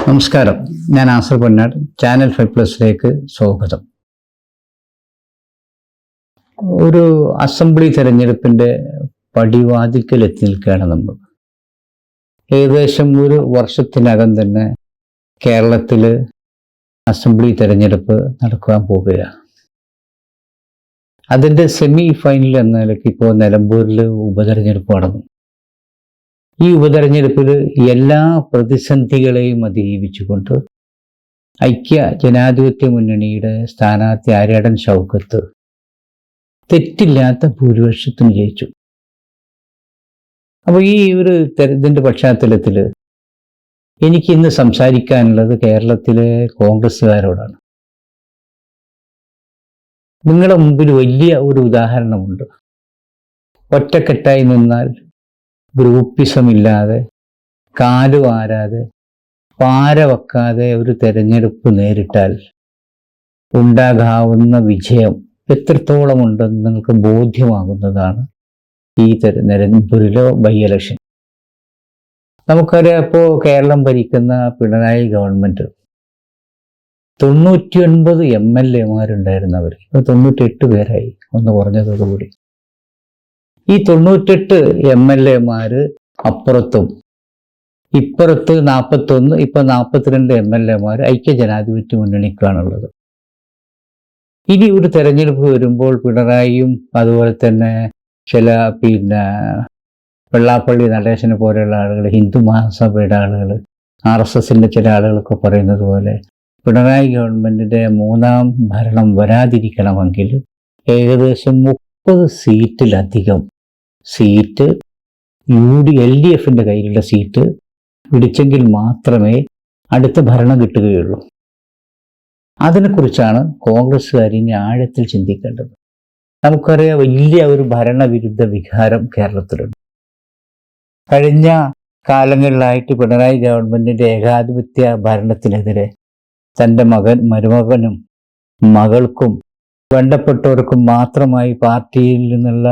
നമസ്കാരം, ഞാൻ ആസർ പൊന്നാട്. ചാനൽ 5+ലേക്ക് സ്വാഗതം. ഒരു അസംബ്ലി തെരഞ്ഞെടുപ്പിന്റെ പടിവാതിൽക്കൽ എത്തി നിൽക്കുകയാണ് നമ്മൾ. ഏകദേശം ഒരു വർഷത്തിനകം തന്നെ കേരളത്തിൽ അസംബ്ലി തെരഞ്ഞെടുപ്പ് നടക്കുവാൻ പോവുകയാണ്. അതിൻ്റെ സെമി ഫൈനൽ എന്ന നിലയ്ക്ക് ഇപ്പോൾ നിലമ്പൂരിൽ ഉപതെരഞ്ഞെടുപ്പ് നടന്നു. ഈ ഉപതെരഞ്ഞെടുപ്പിൽ എല്ലാ പ്രതിസന്ധികളെയും അതിജീവിച്ചുകൊണ്ട് ഐക്യ ജനാധിപത്യ മുന്നണിയുടെ സ്ഥാനാർത്ഥി ആര്യാടൻ ഷൗക്കത്ത് തെറ്റില്ലാത്ത ഭൂരിപക്ഷത്തിന് ജയിച്ചു. അപ്പോൾ ഈ ഒരു ഇതിൻ്റെ പശ്ചാത്തലത്തിൽ എനിക്കിന്ന് സംസാരിക്കാനുള്ളത് കേരളത്തിലെ കോൺഗ്രസ്സുകാരോടാണ്. നിങ്ങളുടെ മുമ്പിൽ വലിയ ഒരു ഉദാഹരണമുണ്ട്. ഒറ്റക്കെട്ടായി നിന്നാൽ, ഗ്രൂപ്പിസം ഇല്ലാതെ, കാലുവാരാതെ, പാര വെക്കാതെ ഒരു തെരഞ്ഞെടുപ്പ് നേരിട്ടാൽ ഉണ്ടാകാവുന്ന വിജയം എത്രത്തോളം ഉണ്ടെന്ന് നിങ്ങൾക്ക് ബോധ്യമാകുന്നതാണ് ഈ നിലമ്പൂരിലെ ബൈ ഇലക്ഷൻ. നമുക്കറിയാം, ഇപ്പോൾ കേരളം ഭരിക്കുന്ന പിണറായി ഗവൺമെൻറ് 99 MLA-മാരുണ്ടായിരുന്നവർ ഇപ്പോൾ 98 പേരായി, ഒന്ന് കുറഞ്ഞതോടുകൂടി. ഈ 98 MLA-മാർ അപ്പുറത്തും ഇപ്പുറത്ത് 41, ഇപ്പൊ 42 MLA-മാർ ഐക്യ ജനാധിപത്യ മുന്നണിക്കാണുള്ളത്. ഇനി ഒരു തെരഞ്ഞെടുപ്പ് വരുമ്പോൾ പിണറായിയും അതുപോലെ തന്നെ ചില വെള്ളാപ്പള്ളി നടേശനെ പോലെയുള്ള ആളുകൾ, ഹിന്ദു മഹാസഭയുടെ ആളുകൾ, RSSന്റെ ചില ആളുകളൊക്കെ പറയുന്നത് പോലെ പിണറായി ഗവൺമെന്റിന്റെ 3ാം ഭരണം വരാതിരിക്കണമെങ്കിൽ ഏകദേശം 30 സീറ്റിലധികം സീറ്റ് LDFന്റെ കയ്യിലുള്ള സീറ്റ് പിടിച്ചെങ്കിൽ മാത്രമേ അടുത്ത ഭരണം കിട്ടുകയുള്ളൂ. അതിനെക്കുറിച്ചാണ് കോൺഗ്രസ്സുകാർ ഇനി ആഴത്തിൽ ചിന്തിക്കേണ്ടത്. നമുക്കറിയാം, വലിയ ഒരു ഭരണവിരുദ്ധ വികാരം കേരളത്തിലുണ്ട്. കഴിഞ്ഞ കാലങ്ങളിലായിട്ട് പിണറായി ഗവൺമെന്റിന്റെ ഏകാധിപത്യ ഭരണത്തിനെതിരെ തൻ്റെ മരുമകനും മകൾക്കും വേണ്ടപ്പെട്ടവർക്കും മാത്രമായി പാർട്ടിയിൽ നിന്നുള്ള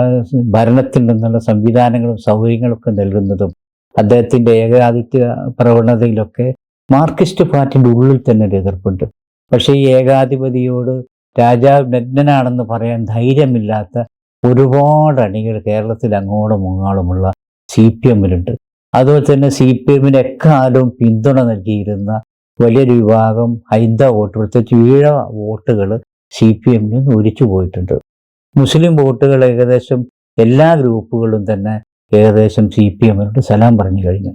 ഭരണത്തിൽ നിന്നുള്ള സംവിധാനങ്ങളും സൗകര്യങ്ങളൊക്കെ നൽകുന്നതും അദ്ദേഹത്തിൻ്റെ ഏകാധിപത്യ പ്രവണതയിലൊക്കെ മാർക്സിസ്റ്റ് പാർട്ടിയുടെ ഉള്ളിൽ തന്നെ ഒരു എതിർപ്പുണ്ട്. പക്ഷേ ഈ ഏകാധിപതിയോട് രാജാവ് നഗ്നനാണെന്ന് പറയാൻ ധൈര്യമില്ലാത്ത ഒരുപാട് അണികൾ കേരളത്തിൽ അങ്ങോളം ഇങ്ങോളമുള്ള CPM-ലുണ്ട്. അതുപോലെ തന്നെ CPM-ന് എക്കാലവും പിന്തുണ നൽകിയിരുന്ന വലിയൊരു വിഭാഗം ഹൈന്ദവ വോട്ട്, പ്രത്യേകിച്ച് ഈഴവ വോട്ടുകൾ CPM-ൽ നിന്ന് ഒലിച്ചു പോയിട്ടുണ്ട്. മുസ്ലിം വോട്ടുകൾ ഏകദേശം എല്ലാ ഗ്രൂപ്പുകളും തന്നെ ഏകദേശം CPM-നോട് സലാം പറഞ്ഞു കഴിഞ്ഞു.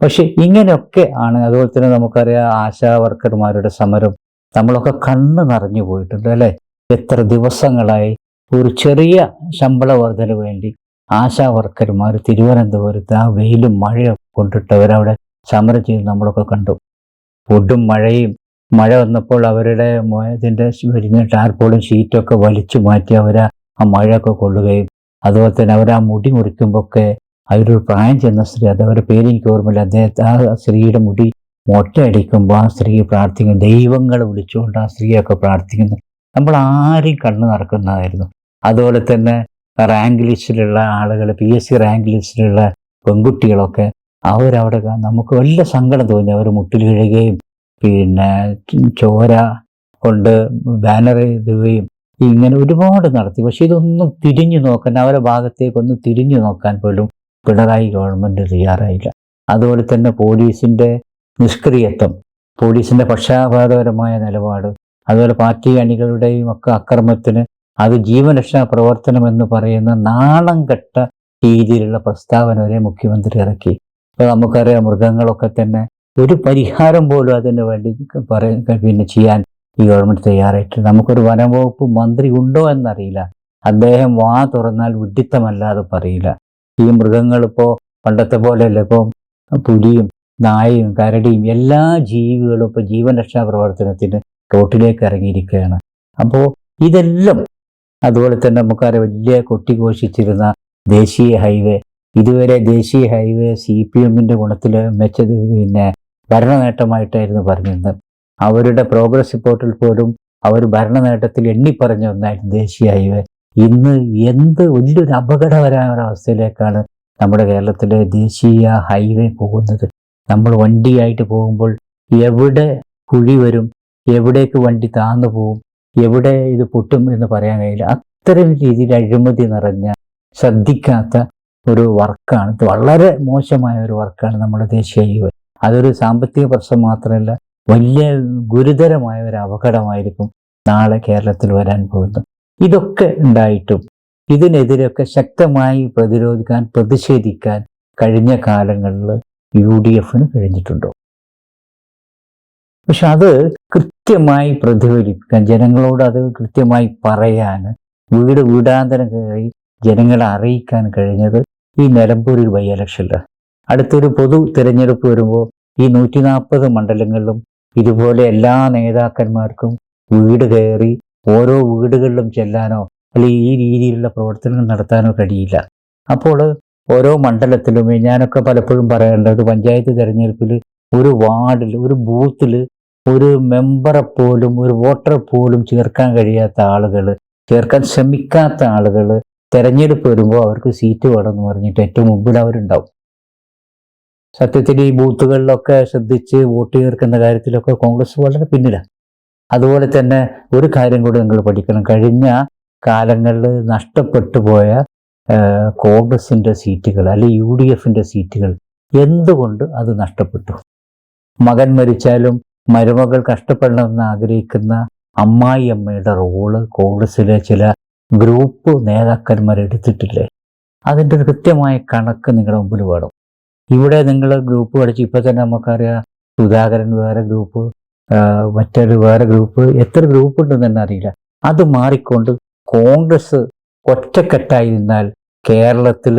പക്ഷെ ഇങ്ങനെയൊക്കെ ആണ്. അതുപോലെ തന്നെ നമുക്കറിയാം, ആശാ വർക്കർമാരുടെ സമരം നമ്മളൊക്കെ കണ്ണ് നിറഞ്ഞു പോയിട്ടുണ്ട്, അല്ലേ? എത്ര ദിവസങ്ങളായി ഒരു ചെറിയ ശമ്പള വർധന വേണ്ടി ആശാ വർക്കർമാർ തിരുവനന്തപുരത്ത് ആ വെയിലും മഴയും കൊണ്ടിട്ടവരവിടെ സമരം ചെയ്ത് നമ്മളൊക്കെ കണ്ടു. പൊടും മഴയും, മഴ വന്നപ്പോൾ അവരുടെ ഇതിൻ്റെ വിരിഞ്ഞ ടാർപോളും ഷീറ്റൊക്കെ വലിച്ചു മാറ്റി അവർ ആ മഴയൊക്കെ കൊള്ളുകയും, അതുപോലെ തന്നെ അവർ ആ മുടി മുറിക്കുമ്പോഴൊക്കെ അവരൊരു പ്രായം ചെന്ന സ്ത്രീ, അതവരുടെ പേര് എനിക്ക് ഓർമ്മയില്ല, അദ്ദേഹത്തെ ആ സ്ത്രീയുടെ മുടി മൊട്ടയടിക്കുമ്പോൾ ആ സ്ത്രീ പ്രാർത്ഥിക്കുന്നു, ദൈവങ്ങളെ വിളിച്ചുകൊണ്ട് ആ സ്ത്രീയൊക്കെ പ്രാർത്ഥിക്കുന്നു. നമ്മൾ ആരെയും കണ്ണു നടക്കുന്നതായിരുന്നു. അതുപോലെ തന്നെ റാങ്ക് ലിസ്റ്റിലുള്ള ആളുകൾ, PSC റാങ്ക് ലിസ്റ്റിലുള്ള പെൺകുട്ടികളൊക്കെ അവരവിടെ നമുക്ക് വലിയ സങ്കടം തോന്നി. അവർ മുട്ടിൽ വീഴുകയും ചോര കൊണ്ട് ബാനർ എഴുതുകയും ഇങ്ങനെ ഒരുപാട് നടത്തി. പക്ഷെ ഇതൊന്നും തിരിഞ്ഞു നോക്കാൻ, അവരുടെ ഭാഗത്തേക്കൊന്നും തിരിഞ്ഞു നോക്കാൻ പോലും പിണറായി ഗവൺമെൻറ് തയ്യാറായില്ല. അതുപോലെ തന്നെ പോലീസിൻ്റെ നിഷ്ക്രിയത്വം, പോലീസിൻ്റെ പക്ഷാപാതപരമായ നിലപാട്, അതുപോലെ പാർട്ടി അണികളുടെയും ഒക്കെ അക്രമത്തിന് അത് ജീവരക്ഷാ പ്രവർത്തനമെന്ന് പറയുന്ന നാണം കെട്ട രീതിയിലുള്ള പ്രസ്താവന വരെ മുഖ്യമന്ത്രി ഇറക്കി. ഇപ്പോൾ നമുക്കറിയാം, മൃഗങ്ങളൊക്കെ തന്നെ ഒരു പരിഹാരം പോലും അതിന് വേണ്ടി ചെയ്യാൻ ഈ ഗവൺമെൻറ് തയ്യാറായിട്ട്. നമുക്കൊരു വനംവകുപ്പ് മന്ത്രി ഉണ്ടോ എന്നറിയില്ല. അദ്ദേഹം വാ തുറന്നാൽ വിഡ്ഢിത്തമല്ലാതെ പറയില്ല. ഈ മൃഗങ്ങളിപ്പോൾ പണ്ടത്തെ പോലെയല്ല. ഇപ്പോൾ പുലിയും നായയും കരടിയും എല്ലാ ജീവികളും ഇപ്പോൾ ജീവരക്ഷാ പ്രവർത്തനത്തിന് റോട്ടിലേക്ക് ഇറങ്ങിയിരിക്കുകയാണ്. അപ്പോൾ ഇതെല്ലാം, അതുപോലെ തന്നെ നമുക്കറിയാം, വലിയ കൊട്ടിഘോഷിച്ചിരുന്ന ദേശീയ ഹൈവേ, ഇതുവരെ ദേശീയ ഹൈവേ CPM-ന്റെ ഗുണത്തിൽ ഭരണ നേട്ടമായിട്ടായിരുന്നു പറഞ്ഞിരുന്നത്. അവരുടെ പ്രോഗ്രസ് റിപ്പോർട്ടിൽ പോലും അവർ ഭരണ നേട്ടത്തിൽ എണ്ണിപ്പറഞ്ഞ ഒന്നായിരുന്നു ദേശീയ ഹൈവേ. ഇന്ന് വലിയൊരു അപകടകരമായ അവസ്ഥയിലേക്കാണ് നമ്മുടെ കേരളത്തിലെ ദേശീയ ഹൈവേ പോകുന്നത്. നമ്മൾ വണ്ടിയായിട്ട് പോകുമ്പോൾ എവിടെ കുഴി വരും, എവിടേക്ക് വണ്ടി താന്നു പോവും, എവിടെ ഇത് പൊട്ടും എന്ന് പറയാൻ കഴിയില്ല. അത്തരം രീതിയിൽ അഴിമതി നിറഞ്ഞ, ശ്രദ്ധിക്കാത്ത ഒരു വർക്കാണ്. ഇത് വളരെ മോശമായ ഒരു വർക്കാണ് നമ്മുടെ ദേശീയ ഹൈവേ. അതൊരു സാമ്പത്തിക പ്രശ്നം മാത്രമല്ല, വലിയ ഗുരുതരമായ ഒരു അപകടമായിരിക്കും നാളെ കേരളത്തിൽ വരാൻ പോകുന്നത്. ഇതൊക്കെ ഉണ്ടായിട്ടും ഇതിനെതിരെയൊക്കെ ശക്തമായി പ്രതിഷേധിക്കാൻ കഴിഞ്ഞ കാലങ്ങളിൽ UDF കഴിഞ്ഞിട്ടുണ്ടോ? പക്ഷെ അത് കൃത്യമായി പ്രതിഫലിപ്പിക്കാൻ, ജനങ്ങളോട് അത് കൃത്യമായി പറയാൻ, വീടാന്തരം കയറി ജനങ്ങളെ അറിയിക്കാൻ കഴിഞ്ഞത് ഈ നിലമ്പൂരിൽ ബൈ ഇലക്ഷനിലാണ്. അടുത്തൊരു പൊതു തിരഞ്ഞെടുപ്പ് വരുമ്പോൾ ഈ 140 മണ്ഡലങ്ങളിലും ഇതുപോലെ എല്ലാ നേതാക്കന്മാർക്കും വീട് കയറി ഓരോ വീടുകളിലും ചെല്ലാനോ അല്ലെങ്കിൽ ഈ രീതിയിലുള്ള പ്രവർത്തനങ്ങൾ നടത്താനോ കഴിയില്ല. അപ്പോൾ ഓരോ മണ്ഡലത്തിലും ഞാനൊക്കെ പലപ്പോഴും പറയാറുണ്ട്, ഒരു പഞ്ചായത്ത് തിരഞ്ഞെടുപ്പിൽ ഒരു വാർഡിൽ, ഒരു ബൂത്തിൽ ഒരു മെമ്പറെ പോലും, ഒരു വോട്ടറെ പോലും ചേർക്കാൻ കഴിയാത്ത ആളുകൾ, ചേർക്കാൻ ശ്രമിക്കാത്ത ആളുകൾ തെരഞ്ഞെടുപ്പ് വരുമ്പോൾ അവർക്ക് സീറ്റ് വേണമെന്ന് പറഞ്ഞിട്ട് ഏറ്റവും മുമ്പിൽ അവരുണ്ടാവും. സത്യത്തിൽ ഈ ബൂത്തുകളിലൊക്കെ ശ്രദ്ധിച്ച് വോട്ട് ചേർക്കുന്ന കാര്യത്തിലൊക്കെ കോൺഗ്രസ് വളരെ പിന്നിലാണ്. അതുപോലെ തന്നെ ഒരു കാര്യം കൂടി നിങ്ങൾ പഠിക്കണം, കഴിഞ്ഞ കാലങ്ങളിൽ നഷ്ടപ്പെട്ടു പോയ കോൺഗ്രസിൻ്റെ സീറ്റുകൾ അല്ലെങ്കിൽ UDF സീറ്റുകൾ എന്തുകൊണ്ട് അത് നഷ്ടപ്പെട്ടു? മകൻ മരിച്ചാലും മരുമകൾ കഷ്ടപ്പെടണമെന്ന് ആഗ്രഹിക്കുന്ന അമ്മായിയമ്മയുടെ റോള് കോൺഗ്രസിലെ ചില ഗ്രൂപ്പ് നേതാക്കന്മാർ എടുത്തിട്ടില്ലേ? അതിൻ്റെ ഒരു കൃത്യമായ കണക്ക് നിങ്ങളുടെ മുമ്പിൽ വേണം. ഇവിടെ നിങ്ങൾ ഗ്രൂപ്പ് പഠിച്ച് ഇപ്പം തന്നെ നമുക്കറിയാം, സുധാകരൻ വേറെ ഗ്രൂപ്പ്, മറ്റൊരു വേറെ ഗ്രൂപ്പ്, എത്ര ഗ്രൂപ്പ് ഉണ്ടെന്ന് തന്നെ അറിയില്ല. അത് മാറിക്കൊണ്ട് കോൺഗ്രസ് ഒറ്റക്കെട്ടായി നിന്നാൽ കേരളത്തിൽ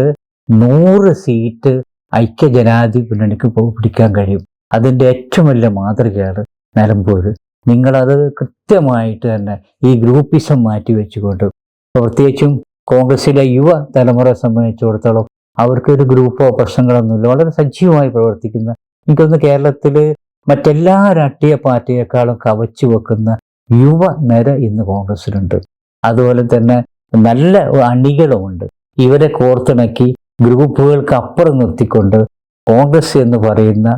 100 സീറ്റ് ഐക്യജനാധിപത്യ മുന്നണിക്ക് പിടിക്കാൻ കഴിയും. അതിൻ്റെ ഏറ്റവും വലിയ മാതൃകയാണ് നിലമ്പൂർ. നിങ്ങളത് കൃത്യമായിട്ട് തന്നെ ഈ ഗ്രൂപ്പിസം മാറ്റി വെച്ചുകൊണ്ട്, പ്രത്യേകിച്ചും കോൺഗ്രസിലെ യുവ തലമുറ സംബന്ധിച്ചിടത്തോളം അവർക്കൊരു ഗ്രൂപ്പോ പ്രശ്നങ്ങളൊന്നുമില്ല, വളരെ സജീവമായി പ്രവർത്തിക്കുന്ന, എനിക്കൊന്ന് കേരളത്തിൽ മറ്റെല്ലാ രാഷ്ട്രീയ പാർട്ടിയേക്കാളും കവച്ചു വെക്കുന്ന യുവ നിര ഇന്ന് കോൺഗ്രസിലുണ്ട്. അതുപോലെ തന്നെ നല്ല അണികളുമുണ്ട്. ഇവരെ കോർത്തിണക്കി ഗ്രൂപ്പുകൾക്ക് അപ്പുറം നിർത്തിക്കൊണ്ട് കോൺഗ്രസ് എന്ന് പറയുന്ന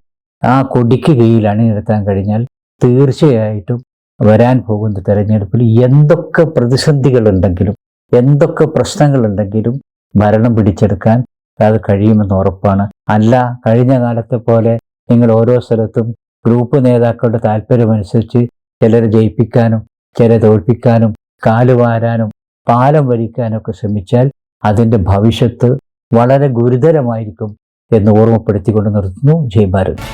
ആ കൊടിക്ക് കീഴിൽ അണിനിരത്താൻ കഴിഞ്ഞാൽ തീർച്ചയായിട്ടും വരാൻ പോകുന്ന തെരഞ്ഞെടുപ്പിൽ എന്തൊക്കെ പ്രതിസന്ധികളുണ്ടെങ്കിലും, എന്തൊക്കെ പ്രശ്നങ്ങളുണ്ടെങ്കിലും ഭരണം പിടിച്ചെടുക്കാൻ അത് കഴിയുമെന്ന് ഉറപ്പാണ്. അല്ല കഴിഞ്ഞ കാലത്തെ പോലെ നിങ്ങൾ ഓരോ സ്ഥലത്തും ഗ്രൂപ്പ് നേതാക്കളുടെ താല്പര്യമനുസരിച്ച് ചിലരെ ജയിപ്പിക്കാനും ചിലരെ തോൽപ്പിക്കാനും കാലുവാരാനും പാലം വലിക്കാനൊക്കെ ശ്രമിച്ചാൽ അതിൻ്റെ ഭവിഷ്യത്ത് വളരെ ഗുരുതരമായിരിക്കും എന്ന് ഓർമ്മപ്പെടുത്തിക്കൊണ്ട് നിർത്തുന്നു. ജയ് ഭാരത്.